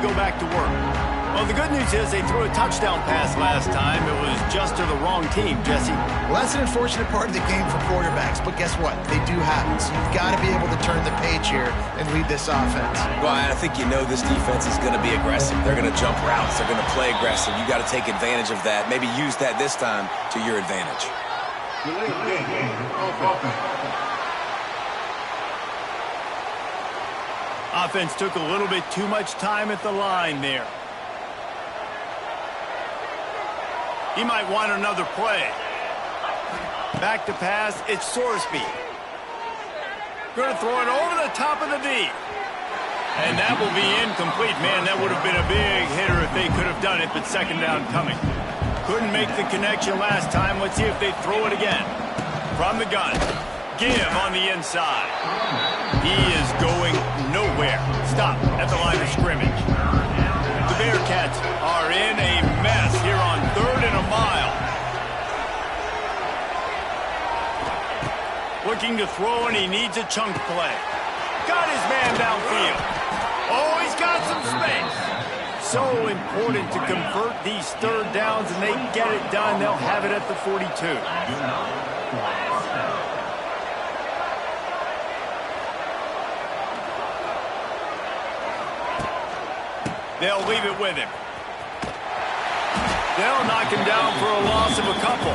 to go back to work. Well, the good news is they threw a touchdown pass last time. It was just to the wrong team, Jesse. Well, that's an unfortunate part of the game for quarterbacks, but guess what? They do happen, so you've got to be able to turn the page here and lead this offense. Well, I think you know this defense is going to be aggressive. They're going to jump routes. They're going to play aggressive. You got to take advantage of that. Maybe use that this time to your advantage. Offense took a little bit too much time at the line there. He might want another play. Back to pass, it's Sorsby. Going to throw it over the top of the D. And that will be incomplete. Man, that would have been a big hitter if they could have done it, but second down coming. Couldn't make the connection last time. Let's see if they throw it again. From the gun. Give on the inside. He is going nowhere. Stop at the line of scrimmage. The Bearcats are in a mess here on 3rd and a mile. Looking to throw, and he needs a chunk play. Got his man downfield. Oh, he's got some space. So important to convert these 3rd downs, and they get it done. They'll have it at the 42. They'll leave it with him. They'll knock him down for a loss of a couple.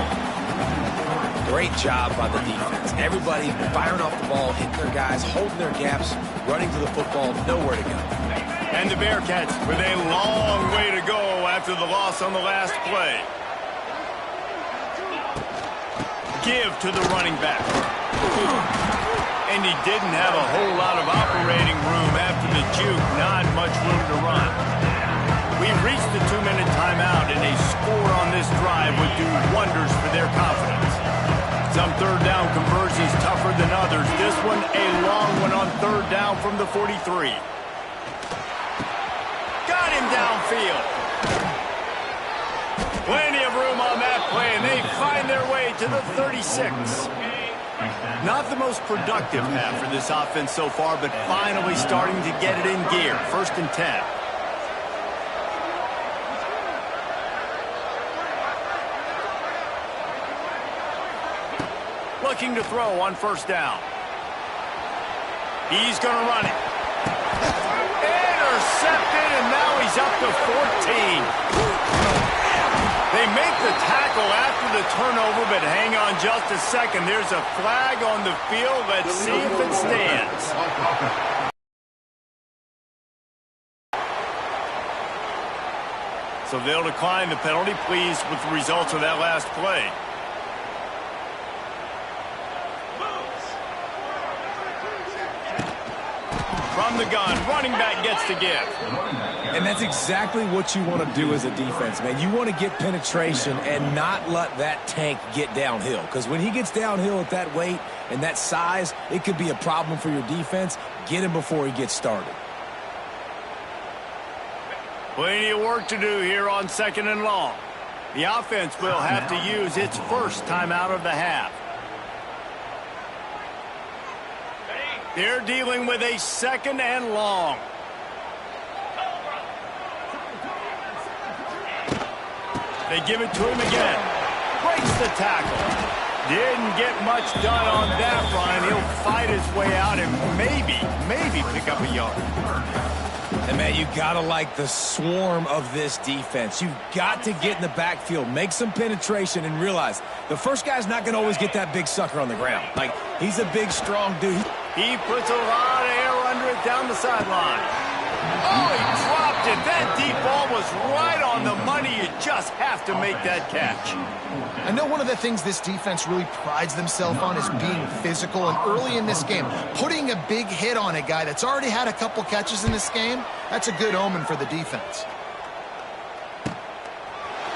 Great job by the defense. Everybody firing off the ball, hitting their guys, holding their gaps, running to the football, nowhere to go. And the Bearcats with a long way to go after the loss on the last play. Give to the running back. And he didn't have a whole lot of operating room after the juke. Not much room to run. We've reached the 2-minute timeout, and a score on this drive would do wonders for their confidence. Some 3rd down conversions tougher than others. This one, a long one on 3rd down from the 43. Got him downfield. Plenty of room on that play, and they find their way to the 36. Not the most productive half for this offense so far, but finally starting to get it in gear. 1st and 10. Looking to throw on 1st down. He's going to run it. Intercepted, and now he's up to 14. They make the tackle after the turnover, but hang on just a second. There's a flag on the field. Let's see if it stands. So they'll decline the penalty, pleased with the results of that last play. From the gun, running back gets to give. And that's exactly what you want to do as a defense, man. You want to get penetration and not let that tank get downhill. Because when he gets downhill at that weight and that size, it could be a problem for your defense. Get him before he gets started. Plenty of work to do here on 2nd and long. The offense will have to use its first timeout of the half. They're dealing with a 2nd and long. They give it to him again. Breaks the tackle. Didn't get much done on that run. He'll fight his way out and maybe pick up a yard. And, man, you got to like the swarm of this defense. You've got to get in the backfield, make some penetration, and realize the first guy's not going to always get that big sucker on the ground. Like, he's a big, strong dude. He puts a lot of air under it down the sideline. Oh, he dropped it. That deep ball was right on the money. You just have to make that catch. I know one of the things this defense really prides themselves on is being physical, and early in this game, putting a big hit on a guy that's already had a couple catches in this game, that's a good omen for the defense.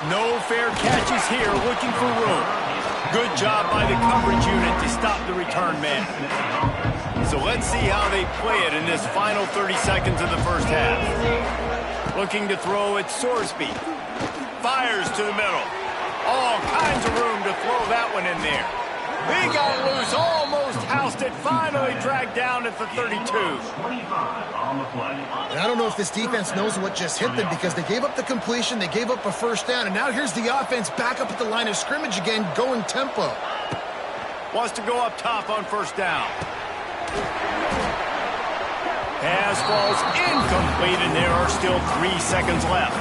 No fair catches here, looking for room. Good job by the coverage unit to stop the return man. So let's see how they play it in this final 30 seconds of the first half. Looking to throw at Sorsby. Fires to the middle. All kinds of room to throw that one in there. He got loose, almost housed it, finally dragged down at the 32. And I don't know if this defense knows what just hit them because they gave up the completion, they gave up a first down, and now here's the offense back up at the line of scrimmage again, going tempo. Wants to go up top on first down. Pass falls incomplete, and there are still 3 seconds left.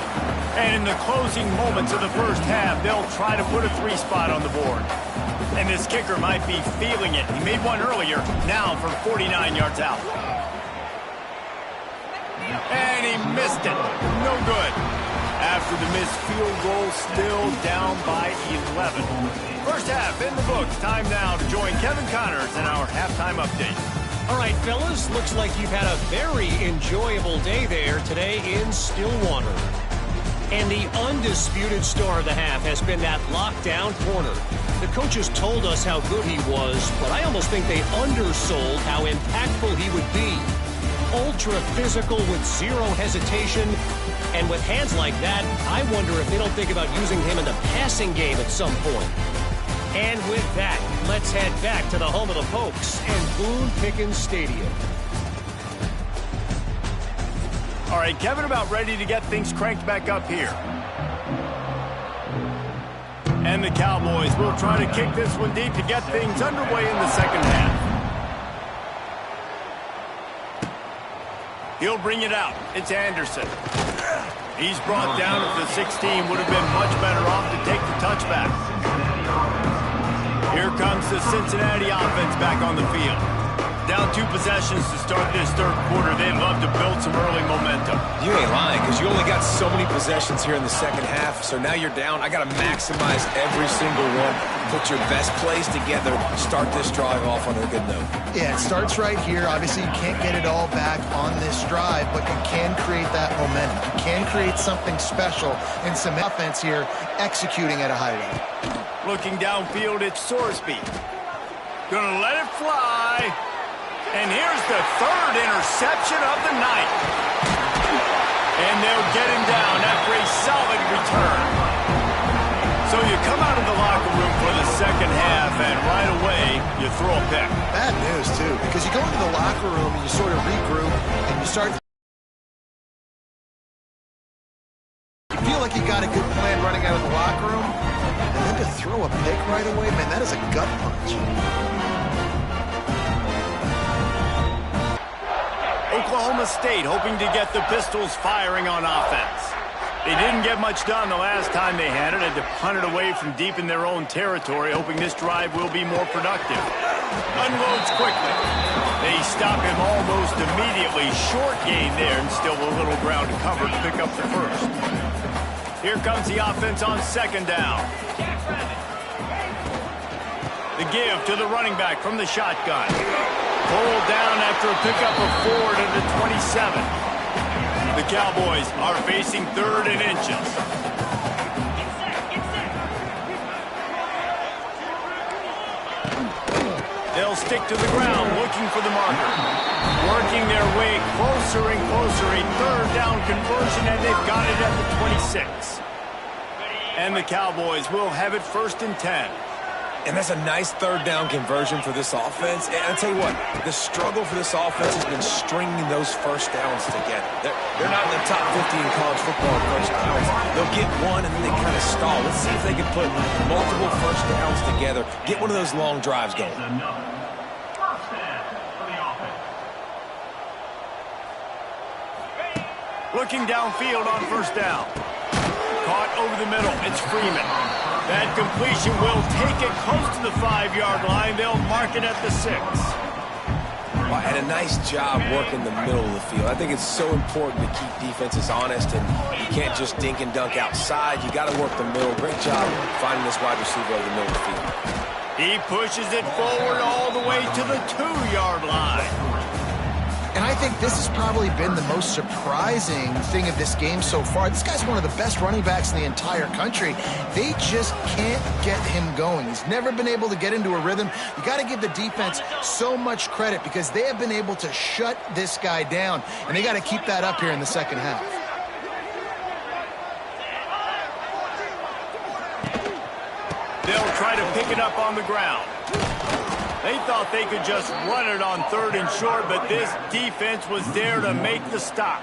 And in the closing moments of the first half, they'll try to put a 3 spot on the board. And this kicker might be feeling it. He made one earlier, now from 49 yards out. And he missed it. No good. After the missed field goal, still down by 11. First half in the books. Time now to join Kevin Connors in our halftime update. All right, fellas, looks like you've had a very enjoyable day there today in Stillwater. And the undisputed star of the half has been that lockdown corner. The coaches told us how good he was, but I almost think they undersold how impactful he would be. Ultra physical with zero hesitation. And with hands like that, I wonder if they don't think about using him in the passing game at some point. And with that, let's head back to the home of the Pokes and Boone Pickens Stadium. All right, Kevin about ready to get things cranked back up here. And the Cowboys will try to kick this one deep to get things underway in the second half. He'll bring it out. It's Anderson. He's brought down at the 16. Would have been much better off to take the touchback. Here comes the Cincinnati offense back on the field. Down 2 possessions to start this third quarter. They'd love to build some early momentum. You ain't lying, because you only got so many possessions here in the second half, so now you're down. I got to maximize every single one. Put your best plays together. Start this drive off on a good note. Yeah, it starts right here. Obviously, you can't get it all back on this drive, but you can create that momentum. You can create something special and some offense here executing at a high rate. Looking downfield, it's Sorsby. Gonna let it fly. And here's the 3rd interception of the night. And they'll get him down after a solid return. So you come out of the locker room for the second half, and right away, you throw a pick. Bad news, too, because you go into the locker room and you sort of regroup and you start... You feel like you got a good plan running out of the locker room, and then to throw a pick right away, man, that is a gut punch. Oklahoma State hoping to get the Pistols firing on offense. They didn't get much done the last time they had it. Had to punt it away from deep in their own territory, hoping this drive will be more productive. Unloads quickly. They stop him almost immediately. Short gain there, and still a little ground to cover to pick up the first. Here comes the offense on second down. The give to the running back from the shotgun. Pulled down after a pickup of 4 to the 27. The Cowboys are facing 3rd and inches. They'll stick to the ground looking for the marker. Working their way closer and closer. A 3rd down conversion, and they've got it at the 26. And the Cowboys will have it 1st and 10. And that's a nice 3rd down conversion for this offense. And I'll tell you what, the struggle for this offense has been stringing those first downs together. They're not in the top 50 in college football in first downs. They'll get one and then they kind of stall. Let's see if they can put multiple first downs together, get one of those long drives going. Looking downfield on first down. Caught over the middle. It's Freeman. That completion will take it close to the 5-yard line. They'll mark it at the 6. Well, and a nice job working the middle of the field. I think it's so important to keep defenses honest, and you can't just dink and dunk outside. You got to work the middle. Great job finding this wide receiver over the middle of the field. He pushes it forward all the way to the 2-yard line. And I think this has probably been the most surprising thing of this game so far. This guy's one of the best running backs in the entire country. They just can't get him going. He's never been able to get into a rhythm. You got to give the defense so much credit because they have been able to shut this guy down, and they got to keep that up here in the second half. They'll try to pick it up on the ground. They thought they could just run it on 3rd and short, but this defense was there to make the stop.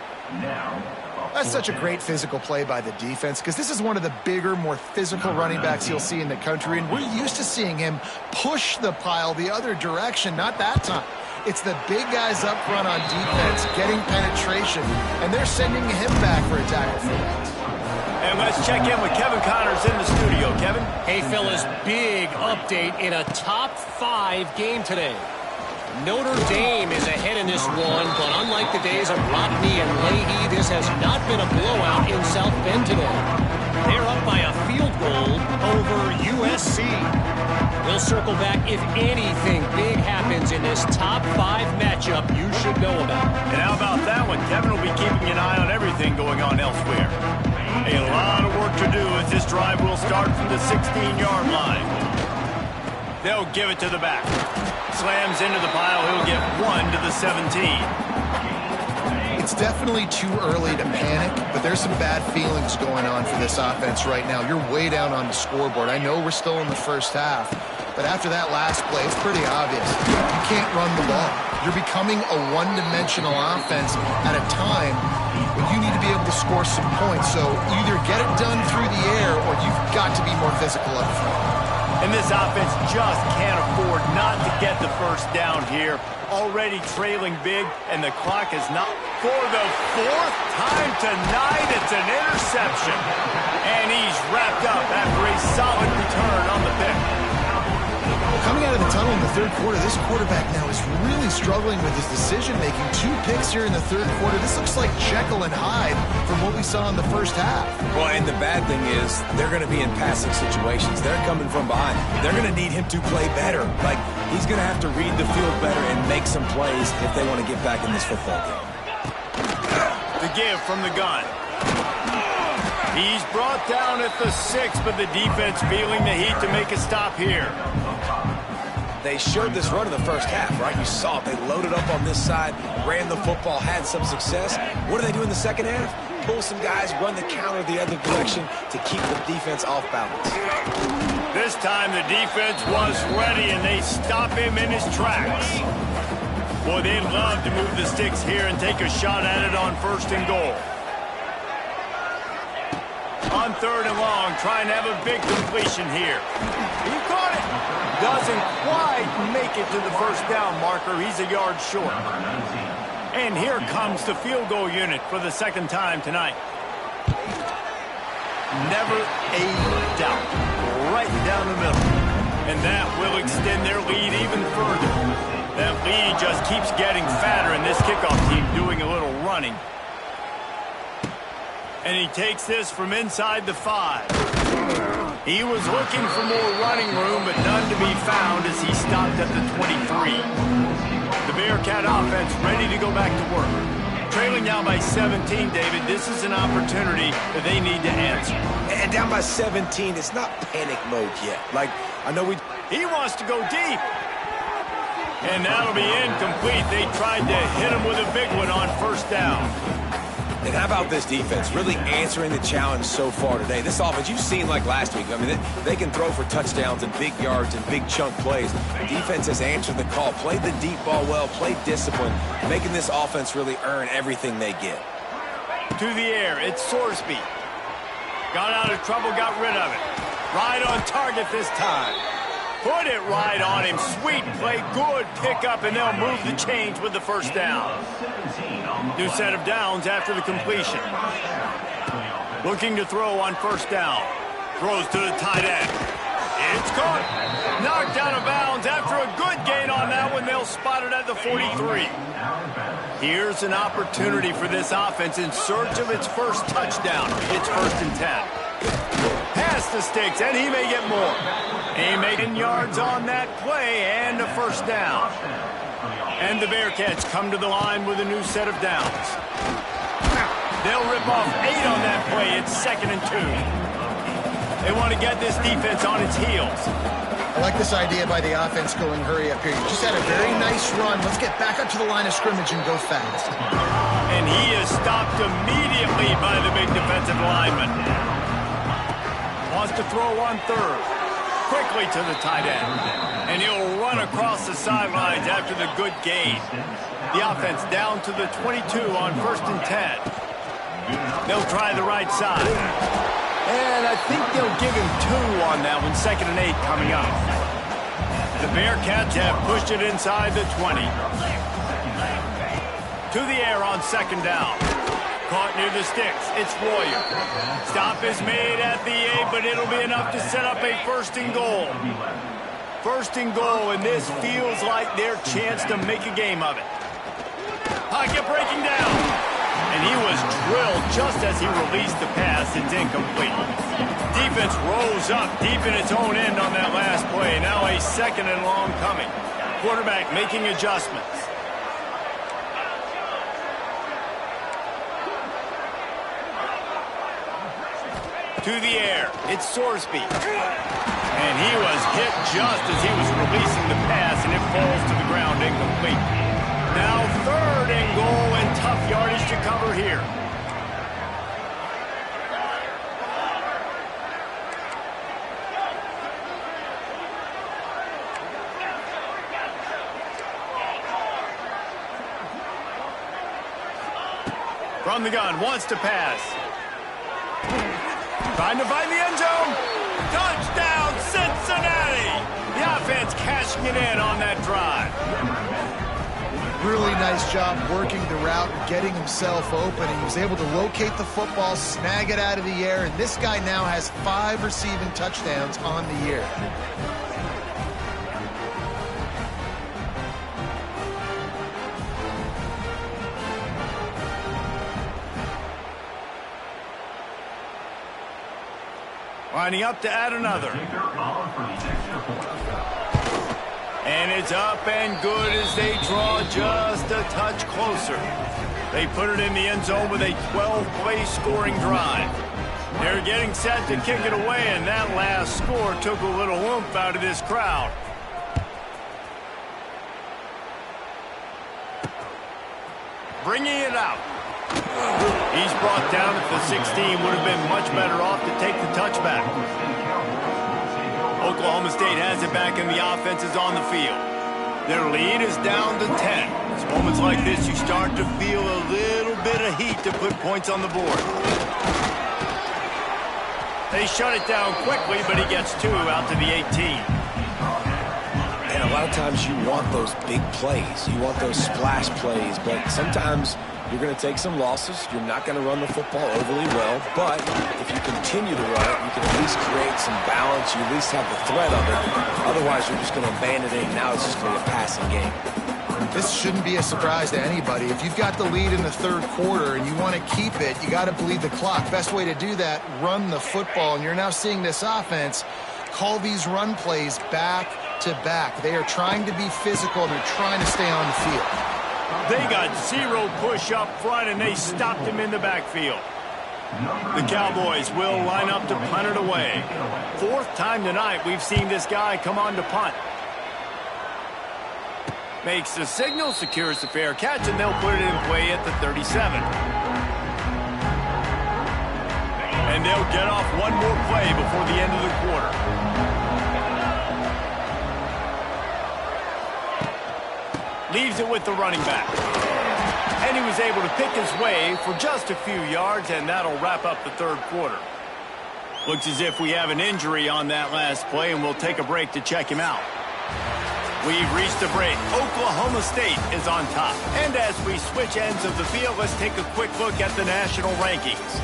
That's such a great physical play by the defense because this is one of the bigger, more physical running backs you'll see in the country, and we're used to seeing him push the pile the other direction, not that time. It's the big guys up front on defense getting penetration, and they're sending him back for a tackle for loss. And let's check in with Kevin Connors in the studio. Kevin? Hey, fellas, big update in a top 5 game today. Notre Dame is ahead in this one, but unlike the days of Rodney and Leahy, this has not been a blowout in South Bend today. They're up by a field goal over USC. We'll circle back if anything big happens in this top 5 matchup you should know about. And how about that one? Kevin will be keeping an eye on everything going on elsewhere. A lot of work to do as this drive will start from the 16-yard line. They'll give it to the back. Slams into the pile. He'll get 1 to the 17. It's definitely too early to panic, but there's some bad feelings going on for this offense right now. You're way down on the scoreboard. I know we're still in the first half, but after that last play, it's pretty obvious. You can't run the ball. You're becoming a one-dimensional offense at a time when you need to be able to score some points. So either get it done through the air or you've got to be more physical up front. And this offense just can't afford not to get the first down here. Already trailing big, and the clock is not. For the 4th time tonight, it's an interception. And he's wrapped up after a solid return on the pick. Coming out of the tunnel in the 3rd quarter, this quarterback now is really struggling with his decision-making. 2 picks here in the 3rd quarter. This looks like Jekyll and Hyde from what we saw in the first half. Well, and the bad thing is they're going to be in passing situations. They're coming from behind. They're going to need him to play better. Like, he's going to have to read the field better and make some plays if they want to get back in this football game. The give from the gun. He's brought down at the 6, but the defense feeling the heat to make a stop here. They showed this run in the first half, right? You saw it. They loaded up on this side, ran the football, had some success. What do they do in the second half? Pull some guys, run the counter the other direction to keep the defense off balance. This time the defense was ready, and they stop him in his tracks. Boy, they'd love to move the sticks here and take a shot at it on 1st and goal. On 3rd and long, trying to have a big completion here. He caught it. Doesn't quite make it to the first down marker. He's a yard short. And here comes the field goal unit for the 2nd time tonight. Never a doubt. Right down the middle. And that will extend their lead even further. That lead just keeps getting fatter, and this kickoff team doing a little running. And he takes this from inside the 5. He was looking for more running room, but none to be found as he stopped at the 23. The Bearcat offense ready to go back to work. Trailing now by 17, David. This is an opportunity that they need to answer. And down by 17, it's not panic mode yet. Like, I know He wants to go deep. And that'll be incomplete. They tried to hit him with a big one on 1st down. And how about this defense really answering the challenge so far today? This offense, you've seen like last week. I mean, they can throw for touchdowns and big yards and big chunk plays. The defense has answered the call, played the deep ball well, played discipline, making this offense really earn everything they get. To the air, it's Sorsby. Got out of trouble, got rid of it. Right on target this time. Put it right on him. Sweet play, good pickup, and they'll move the chains with the 1st down. New set of downs after the completion. Looking to throw on 1st down. Throws to the tight end. It's caught. Knocked out of bounds after a good gain on that one. They'll spot it at the 43. Here's an opportunity for this offense in search of its first touchdown. It's 1st and 10. Past the sticks, and he may get more. He made 10 yards on that play and a 1st down. And the Bearcats come to the line with a new set of downs. They'll rip off 8 on that play. It's 2nd and 2. They want to get this defense on its heels. I like this idea by the offense going hurry up here. You just had a very nice run. Let's get back up to the line of scrimmage and go fast. And he is stopped immediately by the big defensive lineman. Wants to throw on 3rd. Quickly to the tight end. And he'll run across the sidelines after the good gain. The offense down to the 22 on 1st and 10. They'll try the right side. And I think they'll give him 2 on that one. 2nd and 8 coming up. The Bearcats have pushed it inside the 20. To the air on 2nd down. Caught near the sticks. It's Royer. Stop is made at the 8, but it'll be enough to set up a 1st and goal. 1st and goal, and this feels like their chance to make a game of it. Pocket breaking down. And he was drilled just as he released the pass. It's incomplete. Defense rose up deep in its own end on that last play. Now a 2nd and long coming. Quarterback making adjustments. To the air. It's Sorsby. And he was hit just as he was releasing the pass, and it falls to the ground incomplete. Now 3rd and goal, and tough yardage to cover here. From the gun, wants to pass. Trying to find the end zone. Touchdown, Cincinnati! The offense cashing it in on that drive. Really nice job working the route and getting himself open. And he was able to locate the football, snag it out of the air, and this guy now has 5 receiving touchdowns on the year. Lining up to add another. And it's up and good as they draw just a touch closer. They put it in the end zone with a 12-play scoring drive. They're getting set to kick it away, and that last score took a little oomph out of this crowd. Bringing it out. He's brought down at the 16. Would have been much better off to take the touchback. Oklahoma State has it back, and the offense is on the field. Their lead is down to 10. It's moments like this you start to feel a little bit of heat to put points on the board. They shut it down quickly, but he gets 2 out to the 18. And a lot of times you want those big plays. You want those splash plays, but sometimes you're going to take some losses. You're not going to run the football overly well, but if you continue to run it, you can at least create some balance. You at least have the threat of it. Otherwise, you're just going to abandon it, and now it's just going to be a passing game. This shouldn't be a surprise to anybody. If you've got the lead in the 3rd quarter and you want to keep it, you got to bleed the clock. Best way to do that, run the football. And you're now seeing this offense call these run plays back to back. They are trying to be physical. They're trying to stay on the field. They got 0 push up front, and they stopped him in the backfield. The Cowboys will line up to punt it away. 4th time tonight we've seen this guy come on to punt. Makes the signal, secures the fair catch, and they'll put it in play at the 37. And they'll get off one more play before the end of the quarter. Leaves it with the running back. And he was able to pick his way for just a few yards, and that'll wrap up the 3rd quarter. Looks as if we have an injury on that last play, and we'll take a break to check him out. We've reached the break. Oklahoma State is on top. And as we switch ends of the field, let's take a quick look at the national rankings.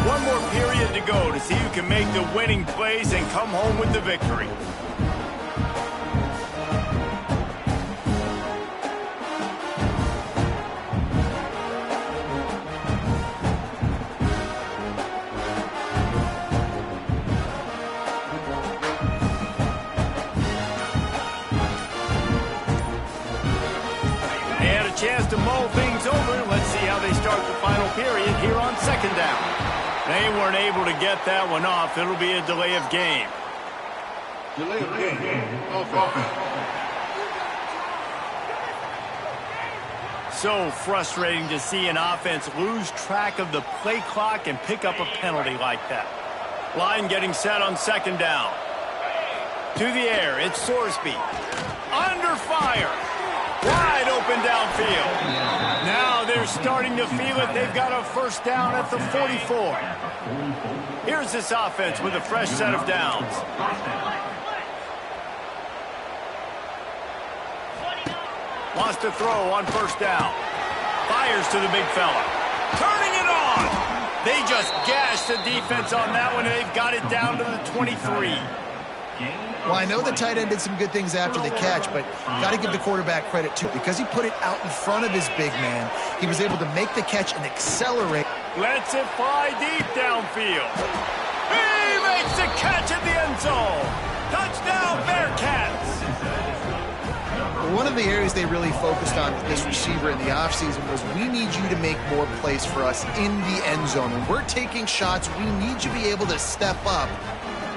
One more period to go to see who can make the winning plays and come home with the victory. And a chance to mull things over. Let's see how they start the final period here on 2nd down. They weren't able to get that one off. It'll be a delay of game. Delay of game. so frustrating to see an offense lose track of the play clock and pick up a penalty like that. Line getting set on second down. To the air, it's Sorsby. Under fire. Wide open downfield. Now they're starting to feel it. They've got a first down at the 44. Here's this offense with a fresh set of downs. Wants to throw on first down. Fires to the big fella. Turning it on. They just gashed the defense on that one, and they've got it down to the 23. Well, I know the tight end did some good things after the catch, but got to give the quarterback credit, too. Because he put it out in front of his big man, he was able to make the catch and accelerate. Lets it fly deep downfield. He makes the catch at the end zone. Touchdown, Bearcats. One of the areas they really focused on with this receiver in the offseason was, we need you to make more plays for us in the end zone. When we're taking shots, we need you to be able to step up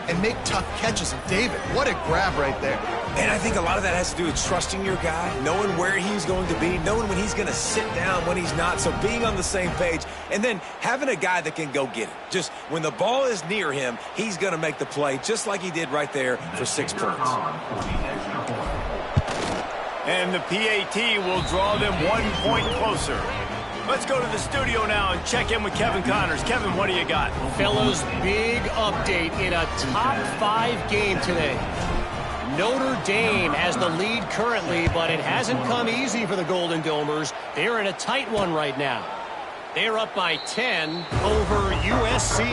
and make tough catches. And David, what a grab right there. And I think a lot of that has to do with trusting your guy, knowing where he's going to be, knowing when he's going to sit down, when he's not. So being on the same page, and then having a guy that can go get it. Just when the ball is near him, he's going to make the play, just like he did right there for 6 points. And the PAT will draw them 1 point closer. Let's go to the studio now and check in with Kevin Connors. Kevin, what do you got? Fellows, big update in a top 5 game today. Notre Dame has the lead currently, but it hasn't come easy for the Golden Domers. They're in a tight one right now. They're up by 10 over USC.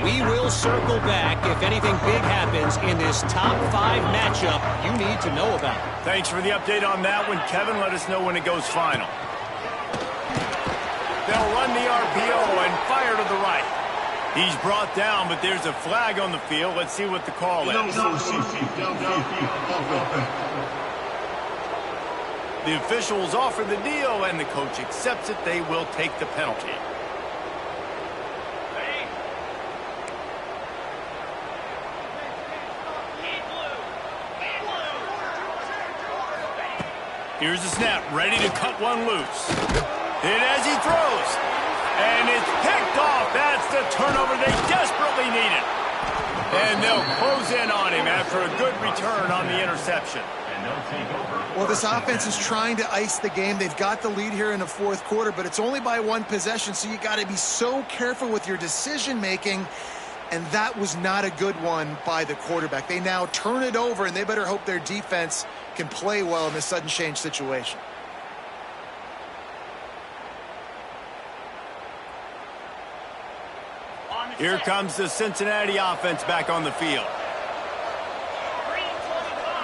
We will circle back if anything big happens in this top 5 matchup you need to know about. Thanks for the update on that one, Kevin. Let us know when it goes final. They'll run the RPO and fire to the right. He's brought down, but there's a flag on the field. Let's see what the call is. The officials offer the deal, and the coach accepts it. They will take the penalty. Here's the snap, ready to cut one loose. Hit as he throws. And it's picked off. That's the turnover they desperately needed. And they'll close in on him after a good return on the interception. Well, this offense is trying to ice the game. They've got the lead here in the 4th quarter, but it's only by 1 possession, so you got to be so careful with your decision-making. And that was not a good one by the quarterback. They now turn it over, and they better hope their defense can play well in this sudden change situation. Here comes the Cincinnati offense back on the field.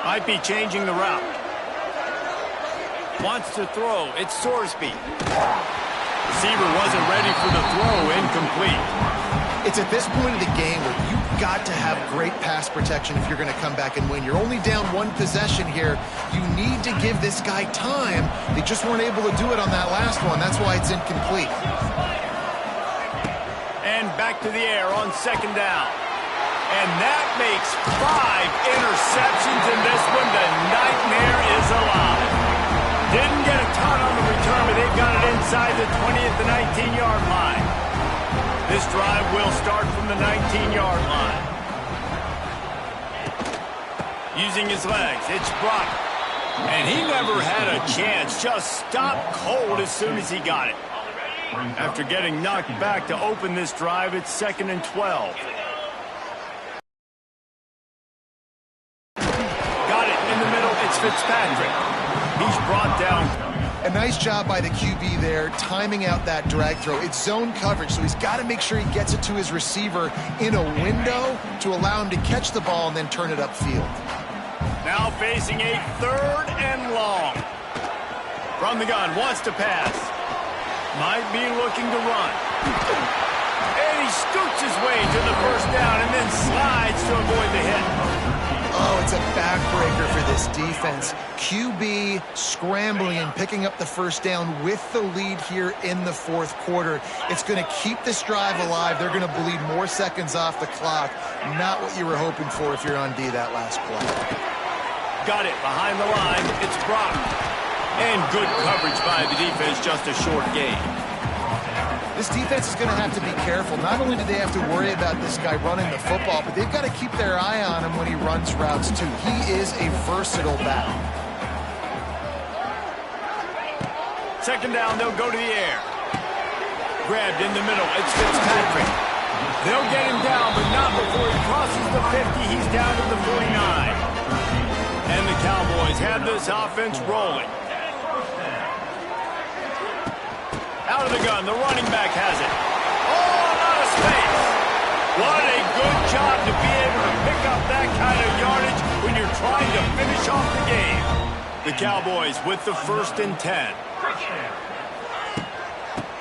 Might be changing the route. Wants to throw. It's Sorsby. Receiver wasn't ready for the throw. Incomplete. It's at this point of the game where you've got to have great pass protection if you're going to come back and win. You're only down 1 possession here. You need to give this guy time. They just weren't able to do it on that last one. That's why it's incomplete. And back to the air on second down. And that makes 5 interceptions in this one. The nightmare is alive. Didn't get a ton on the return, but they've got it inside the 20 at the 19-yard line. This drive will start from the 19-yard line. Using his legs, it's Brock. And he never had a chance. Just stopped cold as soon as he got it. After getting knocked back to open this drive, it's 2nd and 12. Got it in the middle. It's Fitzpatrick. He's brought down. A nice job by the QB there, timing out that drag throw. It's zone coverage, so he's got to make sure he gets it to his receiver in a window to allow him to catch the ball and then turn it upfield. Now facing a 3rd and long. From the gun, wants to pass. Might be looking to run. And he scoots his way to the first down and then slides to avoid the hit. Oh, it's a backbreaker for this defense. QB scrambling and picking up the first down with the lead here in the 4th quarter. It's going to keep this drive alive. They're going to bleed more seconds off the clock. Not what you were hoping for if you're on D that last play. Got it behind the line. It's Brock. And good coverage by the defense, just a short gain. This defense is going to have to be careful. Not only do they have to worry about this guy running the football, but they've got to keep their eye on him when he runs routes, too. He is a versatile back. Second down, they'll go to the air. Grabbed in the middle. It's Fitzpatrick. They'll get him down, but not before he crosses the 50. He's down to the 49. And the Cowboys have this offense rolling. Out of the gun, the running back has it. Oh, out of space. What a good job to be able to pick up that kind of yardage when you're trying to finish off the game. The Cowboys with the 1st and 10.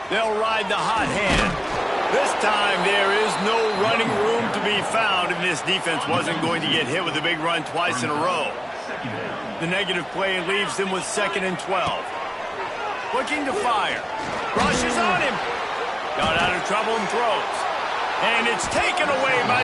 They'll ride the hot hand. This time there is no running room to be found, and this defense wasn't going to get hit with a big run twice in a row. The negative play leaves them with 2nd and 12. Looking to fire. Rushes on him. Got out of trouble and throws. And it's taken away by